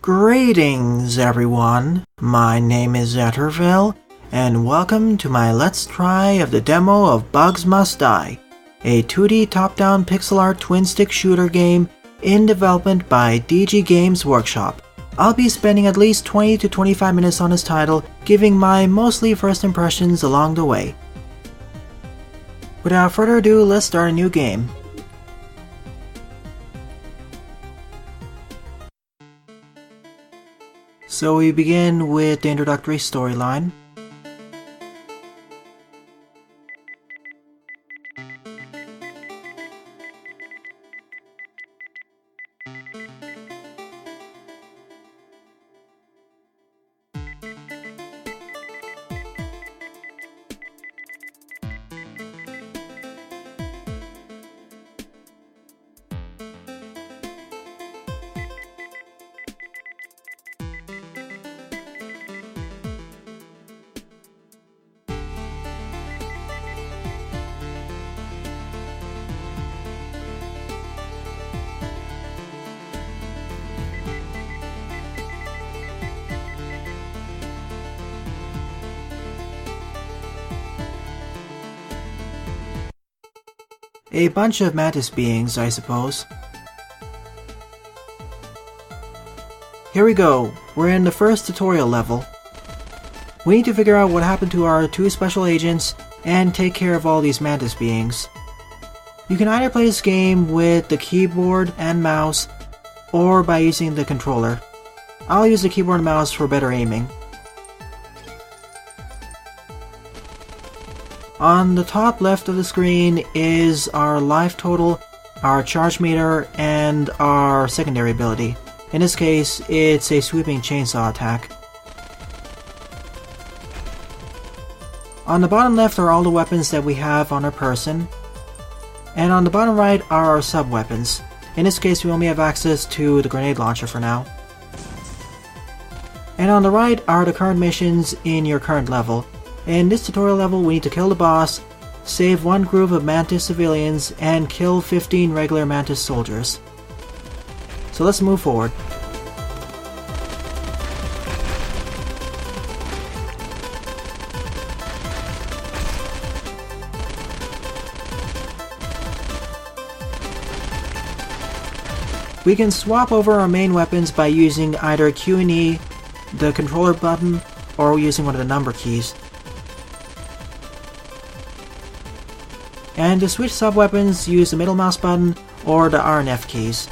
Greetings everyone, my name is Zetterville, and welcome to my Let's Try of the demo of Bugs Must Die, a 2D top-down pixel art twin-stick shooter game in development by DG Games Workshop. I'll be spending at least 20 to 25 minutes on this title, giving my mostly first impressions along the way. Without further ado, let's start a new game. So we begin with the introductory storyline. A bunch of Mantis Beings, I suppose. Here we go, we're in the first tutorial level. We need to figure out what happened to our two special agents and take care of all these Mantis Beings. You can either play this game with the keyboard and mouse, or by using the controller. I'll use the keyboard and mouse for better aiming. On the top left of the screen is our life total, our charge meter, and our secondary ability. In this case, it's a sweeping chainsaw attack. On the bottom left are all the weapons that we have on our person. And on the bottom right are our sub-weapons. In this case, we only have access to the grenade launcher for now. And on the right are the current missions in your current level. In this tutorial level, we need to kill the boss, save one group of Mantis civilians, and kill 15 regular Mantis soldiers. So let's move forward. We can swap over our main weapons by using either Q and E, the controller button, or using one of the number keys. And to switch sub-weapons, use the middle mouse button or the R and F keys.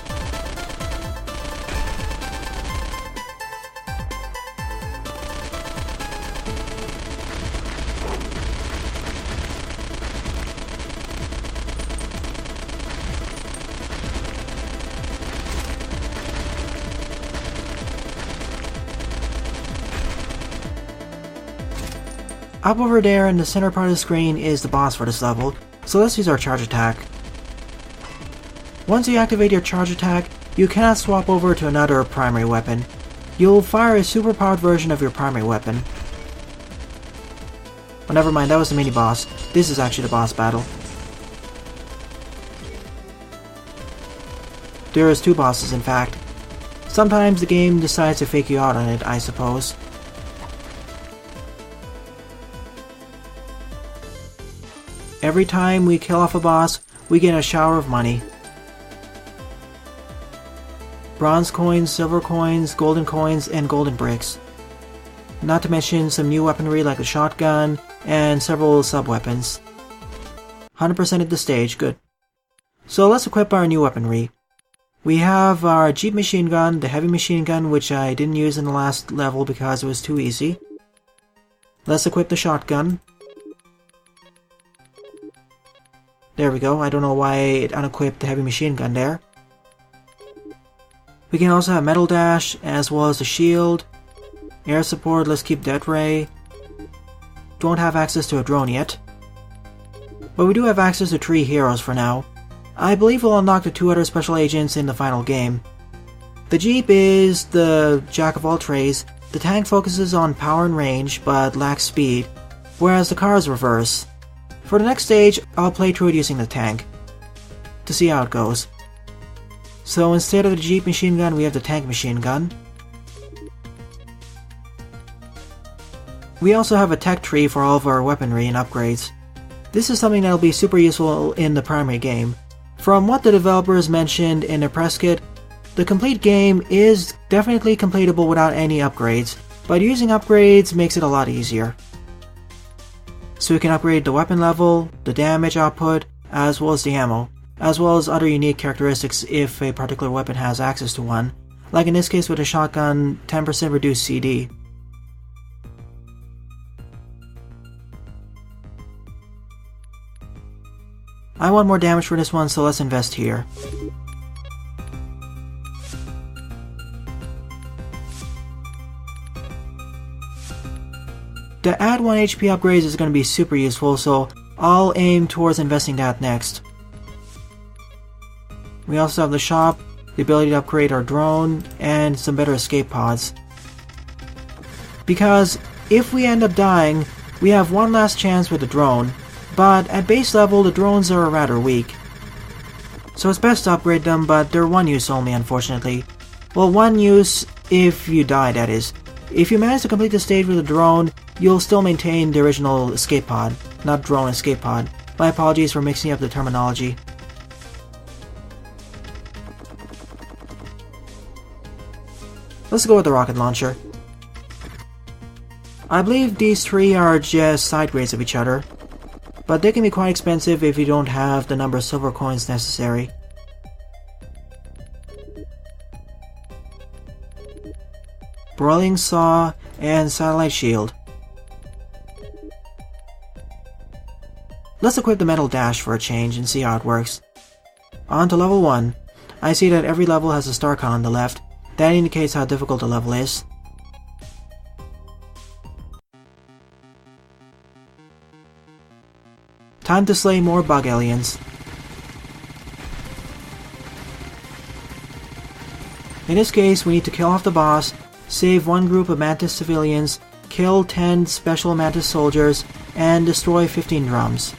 Up over there in the center part of the screen is the boss for this level. So let's use our charge attack. Once you activate your charge attack, you cannot swap over to another primary weapon. You'll fire a superpowered version of your primary weapon. Oh, never mind, that was the mini-boss. This is actually the boss battle. There is two bosses, in fact. Sometimes the game decides to fake you out on it, I suppose. Every time we kill off a boss, we get a shower of money. Bronze coins, silver coins, golden coins, and golden bricks. Not to mention some new weaponry like a shotgun and several sub-weapons. 100% of the stage, good. So let's equip our new weaponry. We have our Jeep machine gun, the heavy machine gun, which I didn't use in the last level because it was too easy. Let's equip the shotgun. There we go, I don't know why it unequipped the heavy machine gun there. We can also have metal dash, as well as the shield. Air support, let's keep death ray. Don't have access to a drone yet. But we do have access to 3 heroes for now. I believe we'll unlock the 2 other special agents in the final game. The Jeep is the jack of all trades. The tank focuses on power and range, but lacks speed, whereas the car is reverse. For the next stage, I'll play through it using the tank, to see how it goes. So instead of the Jeep machine gun, we have the tank machine gun. We also have a tech tree for all of our weaponry and upgrades. This is something that will be super useful in the primary game. From what the developers mentioned in their press kit, the complete game is definitely completable without any upgrades, but using upgrades makes it a lot easier. So we can upgrade the weapon level, the damage output, as well as the ammo, as well as other unique characteristics if a particular weapon has access to one, like in this case with a shotgun, 10% reduced CD. I want more damage for this one, so let's invest here. The add 1 HP upgrades is going to be super useful, so I'll aim towards investing that next. We also have the shop, the ability to upgrade our drone, and some better escape pods. Because if we end up dying, we have one last chance with the drone, but at base level the drones are rather weak. So it's best to upgrade them, but they're one use only, unfortunately. Well, one use if you die, that is. If you manage to complete the stage with a drone, you'll still maintain the original escape pod, not drone escape pod. My apologies for mixing up the terminology. Let's go with the rocket launcher. I believe these three are just side grades of each other, but they can be quite expensive if you don't have the number of silver coins necessary. Broiling saw and satellite shield. Let's equip the metal dash for a change and see how it works. On to level 1. I see that every level has a star con on the left. That indicates how difficult the level is. Time to slay more bug aliens. In this case, we need to kill off the boss, save one group of Mantis civilians, kill 10 special Mantis soldiers, and destroy 15 drums.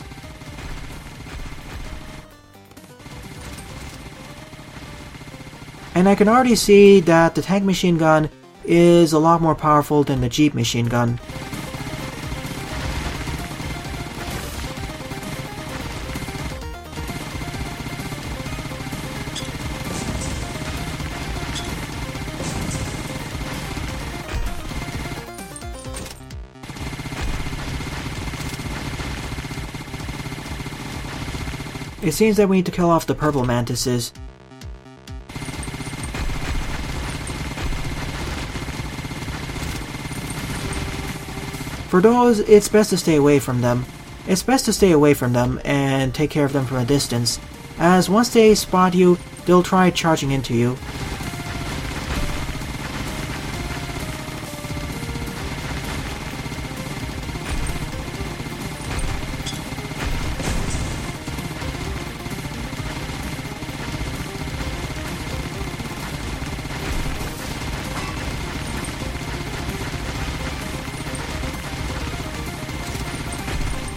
And I can already see that the tank machine gun is a lot more powerful than the jeep machine gun. It seems that we need to kill off the purple mantises. For those, it's best to stay away from them. It's best to stay away from them and take care of them from a distance, as once they spot you, they'll try charging into you.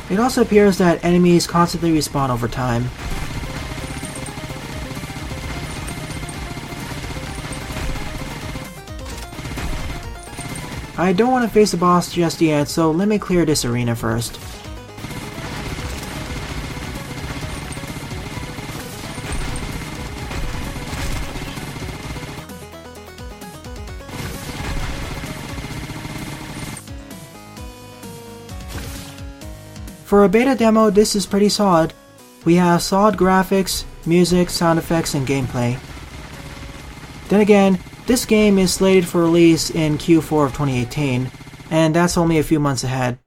It also appears that enemies constantly respawn over time. I don't want to face the boss just yet, so let me clear this arena first. For a beta demo, this is pretty solid. We have solid graphics, music, sound effects, and gameplay. Then again, this game is slated for release in Q4 of 2018, and that's only a few months ahead.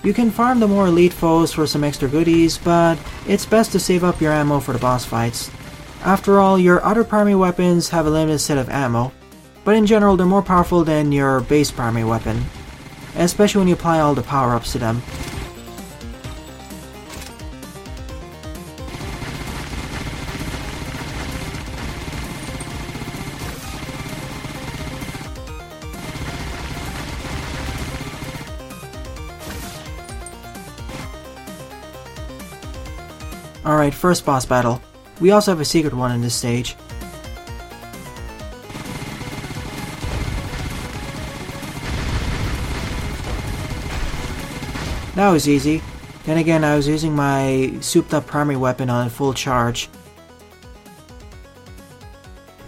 You can farm the more elite foes for some extra goodies, but it's best to save up your ammo for the boss fights. After all, your other primary weapons have a limited set of ammo, but in general they're more powerful than your base primary weapon, especially when you apply all the power-ups to them. Alright, first boss battle. We also have a secret one in this stage. That was easy. Then again, I was using my souped up primary weapon on full charge.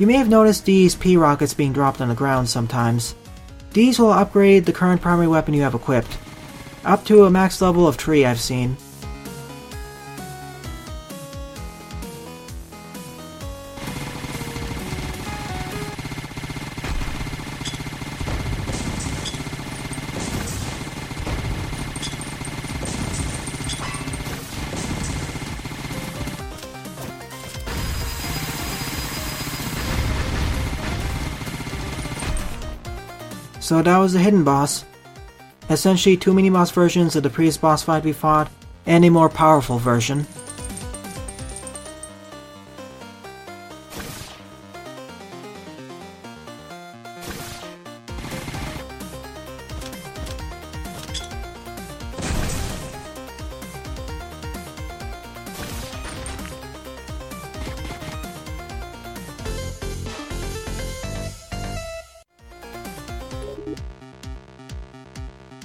You may have noticed these P-rockets being dropped on the ground sometimes. These will upgrade the current primary weapon you have equipped, up to a max level of 3 I've seen. So that was the hidden boss. Essentially 2 mini-boss versions of the previous boss fight we fought, and a more powerful version.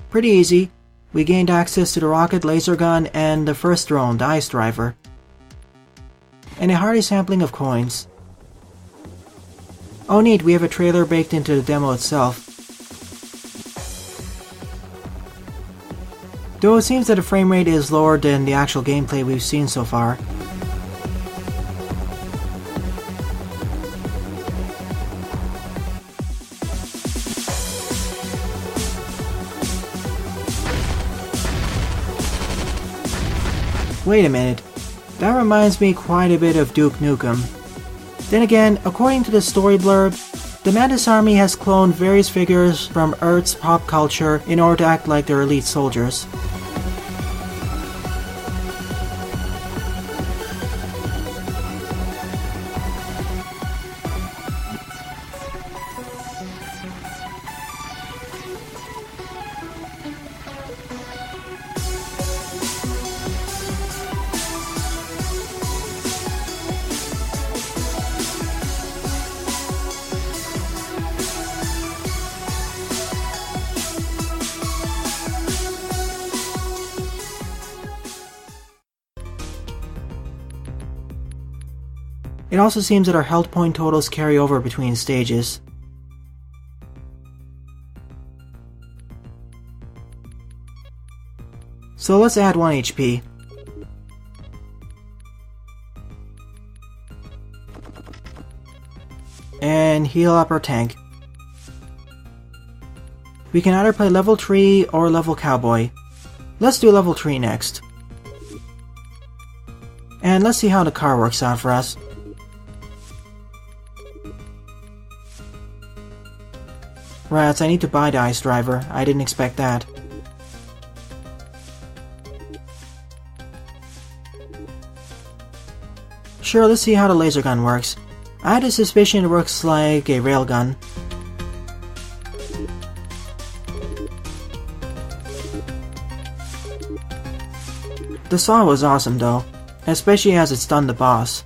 Pretty easy. We gained access to the rocket, laser gun, and the first drone, the ice driver. And a hearty sampling of coins. Oh neat, we have a trailer baked into the demo itself. Though it seems that the frame rate is lower than the actual gameplay we've seen so far. Wait a minute, that reminds me quite a bit of Duke Nukem. Then again, according to the story blurb, the Mantis Army has cloned various figures from Earth's pop culture in order to act like their elite soldiers. It also seems that our health point totals carry over between stages. So let's add 1 HP. And heal up our tank. We can either play level 3 or level Cowboy. Let's do level 3 next. And let's see how the car works out for us. Rats, I need to buy the ice driver. I didn't expect that. Sure, let's see how the laser gun works. I had a suspicion it works like a railgun. The saw was awesome though, especially as it stunned the boss.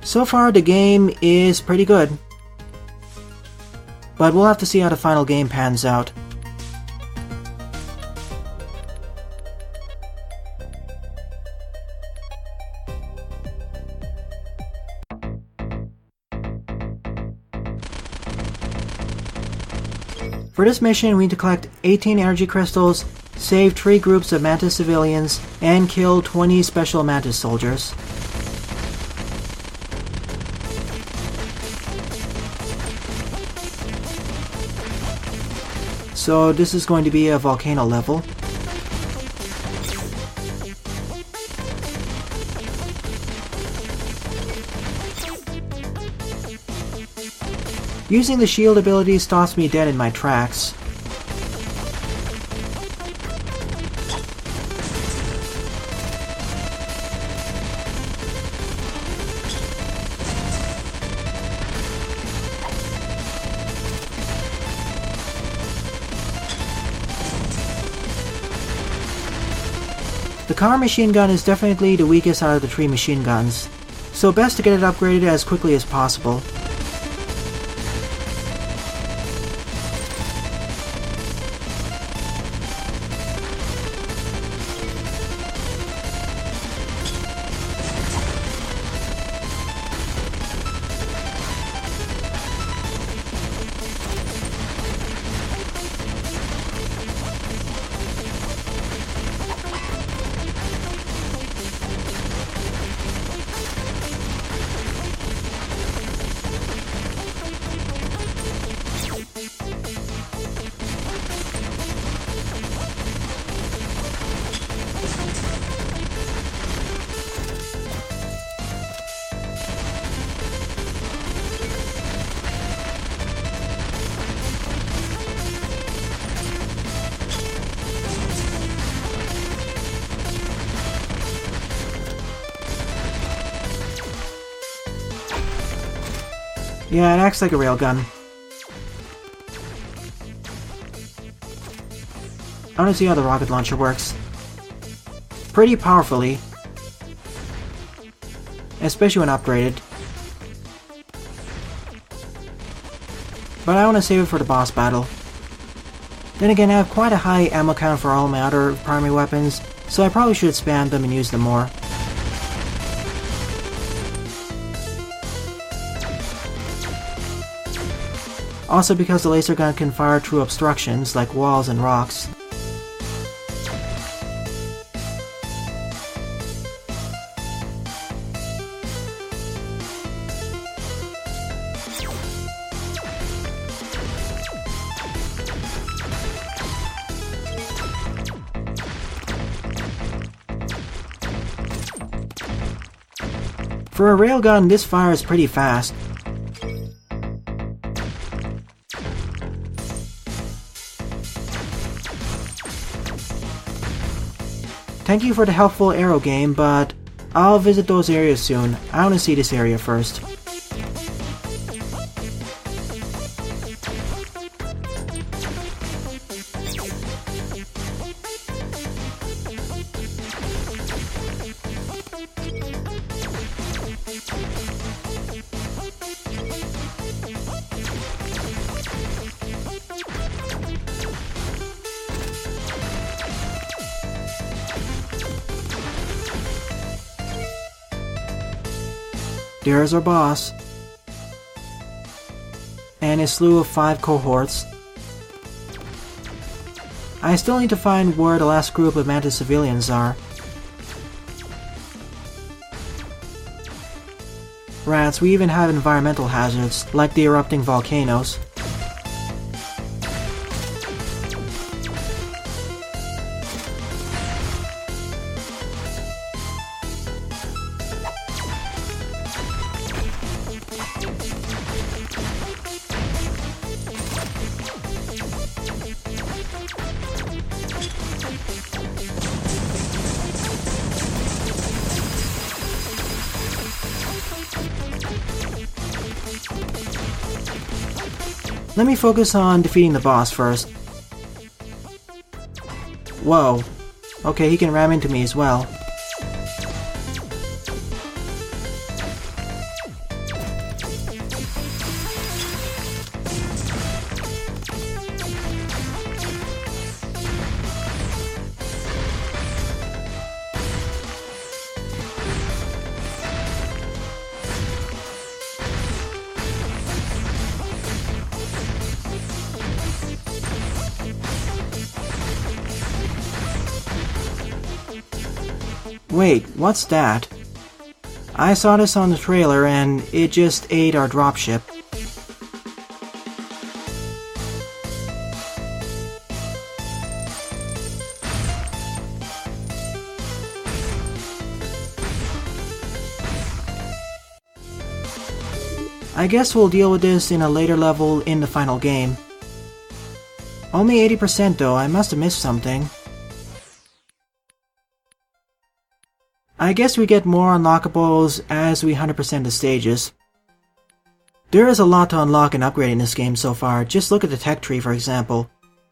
So far the game is pretty good. But we'll have to see how the final game pans out. For this mission, we need to collect 18 energy crystals, save 3 groups of Mantis civilians, and kill 20 special Mantis soldiers. So this is going to be a volcano level. Using the shield ability stops me dead in my tracks. The car machine gun is definitely the weakest out of the 3 machine guns, so best to get it upgraded as quickly as possible. Yeah, it acts like a railgun. I want to see how the rocket launcher works. Pretty powerfully. Especially when upgraded. But I want to save it for the boss battle. Then again, I have quite a high ammo count for all my other primary weapons, so I probably should spam them and use them more. Also because the laser gun can fire through obstructions like walls and rocks. For a railgun, this fires pretty fast. Thank you for the helpful arrow game, but I'll visit those areas soon. I want to see this area first. There's our boss. And a slew of 5 cohorts. I still need to find where the last group of Mantis civilians are. Rats, we even have environmental hazards, like the erupting volcanoes. Let me focus on defeating the boss first. Whoa. Okay, he can ram into me as well. Wait, what's that? I saw this on the trailer and it just ate our dropship. I guess we'll deal with this in a later level in the final game. Only 80% though, I must have missed something. I guess we get more unlockables as we 100% the stages. There is a lot to unlock and upgrade in this game so far. Just look at the tech tree, for example.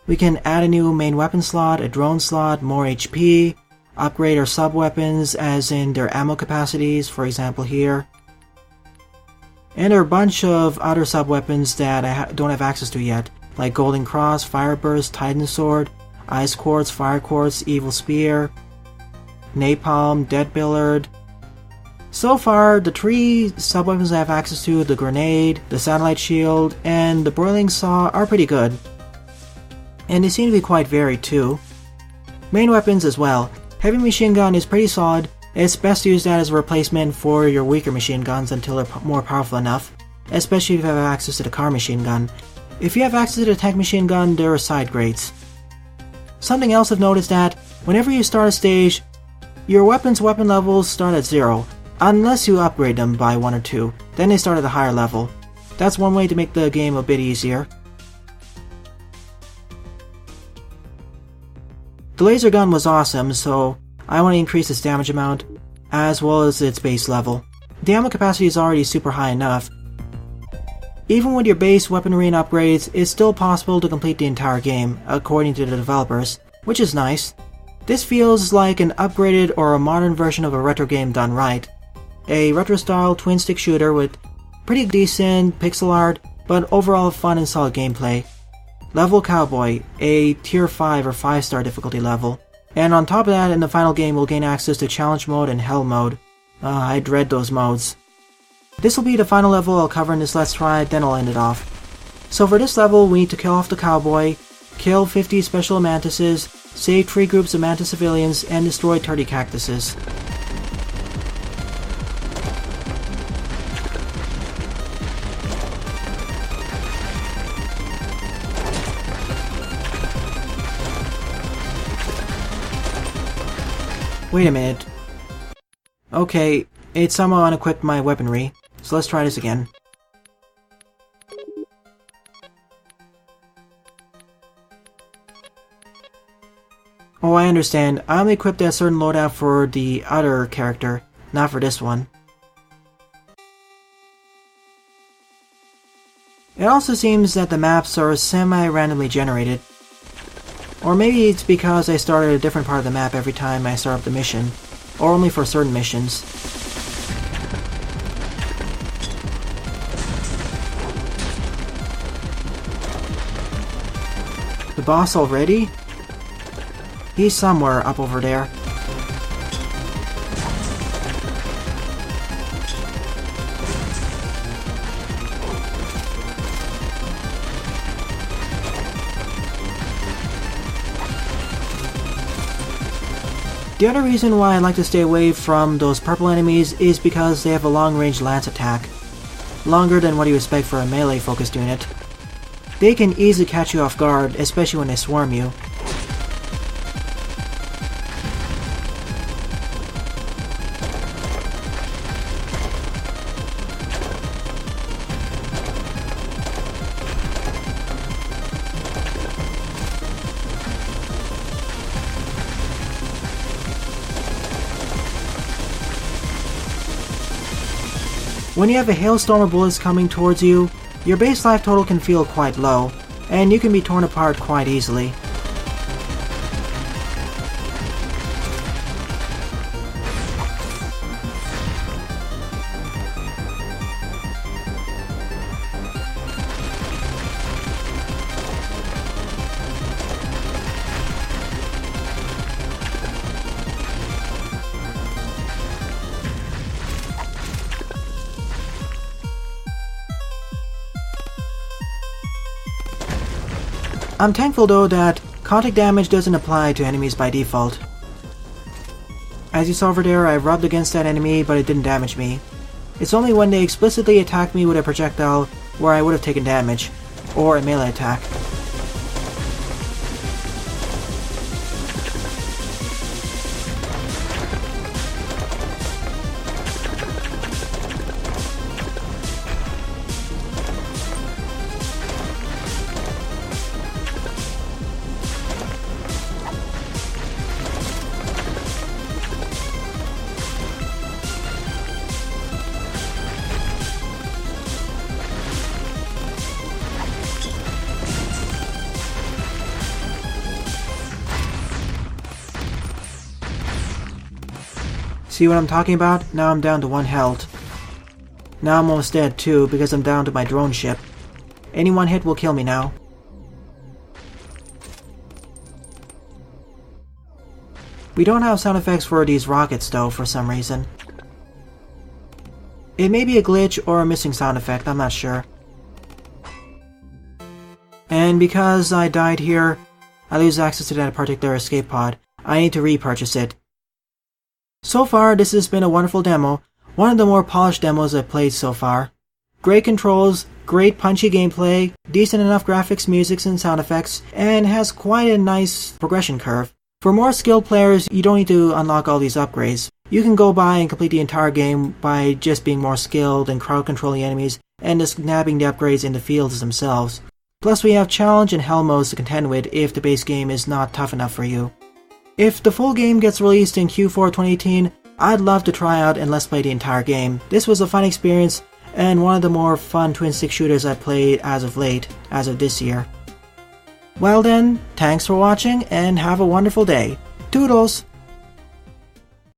We can add a new main weapon slot, a drone slot, more HP, upgrade our sub-weapons as in their ammo capacities, for example here. And there are a bunch of other sub-weapons that I don't have access to yet, like Golden Cross, Fire Burst, Titan Sword, Ice Quartz, Fire Quartz, Evil Spear, Napalm, Dead Billard. So far, the 3 sub-weapons I have access to, the Grenade, the Satellite Shield, and the Broiling Saw are pretty good. And they seem to be quite varied too. Main weapons as well. Heavy Machine Gun is pretty solid. It's best to use that as a replacement for your weaker machine guns until they're more powerful enough, especially if you have access to the car machine gun. If you have access to the tank machine gun, there are side grades. Something else I've noticed that, whenever you start a stage, your weapons weapon levels start at 0, unless you upgrade them by 1 or 2, then they start at a higher level. That's one way to make the game a bit easier. The laser gun was awesome, so I want to increase its damage amount, as well as its base level. The ammo capacity is already super high enough. Even with your base weaponry and upgrades, it's still possible to complete the entire game, according to the developers, which is nice. This feels like an upgraded or a modern version of a retro game done right. A retro-style twin-stick shooter with pretty decent pixel art, but overall fun and solid gameplay. Level Cowboy, a tier 5 or 5-star difficulty level. And on top of that, in the final game we'll gain access to Challenge Mode and Hell Mode. I dread those modes. This will be the final level I'll cover in this Let's Try, then I'll end it off. So for this level, we need to kill off the Cowboy, kill 50 special mantises, save 3 groups of mantis civilians, and destroy 30 cactuses. Wait a minute. Okay, it somehow unequipped my weaponry, so let's try this again. Oh, I understand. I only equipped a certain loadout for the other character, not for this one. It also seems that the maps are semi-randomly generated. Or maybe it's because I start at a different part of the map every time I start up the mission, or only for certain missions. The boss already? He's somewhere up over there. The other reason why I like to stay away from those purple enemies is because they have a long-range lance attack. Longer than what you expect for a melee-focused unit. They can easily catch you off guard, especially when they swarm you. When you have a hailstorm of bullets coming towards you, your base life total can feel quite low, and you can be torn apart quite easily. I'm thankful though that contact damage doesn't apply to enemies by default. As you saw over there, I rubbed against that enemy but it didn't damage me. It's only when they explicitly attacked me with a projectile where I would have taken damage, or a melee attack. See what I'm talking about? Now I'm down to 1 health. Now I'm almost dead too, because I'm down to my drone ship. Any one hit will kill me now. We don't have sound effects for these rockets though, for some reason. It may be a glitch or a missing sound effect, I'm not sure. And because I died here, I lose access to that particular escape pod. I need to repurchase it. So far, this has been a wonderful demo. One of the more polished demos I've played so far. Great controls, great punchy gameplay, decent enough graphics, music, and sound effects, and has quite a nice progression curve. For more skilled players, you don't need to unlock all these upgrades. You can go by and complete the entire game by just being more skilled and crowd controlling enemies and just nabbing the upgrades in the fields themselves. Plus we have challenge and hell modes to contend with if the base game is not tough enough for you. If the full game gets released in Q4 2018, I'd love to try out and let's play the entire game. This was a fun experience and one of the more fun twin-stick shooters I've played as of late, as of this year. Well then, thanks for watching and have a wonderful day. Toodles!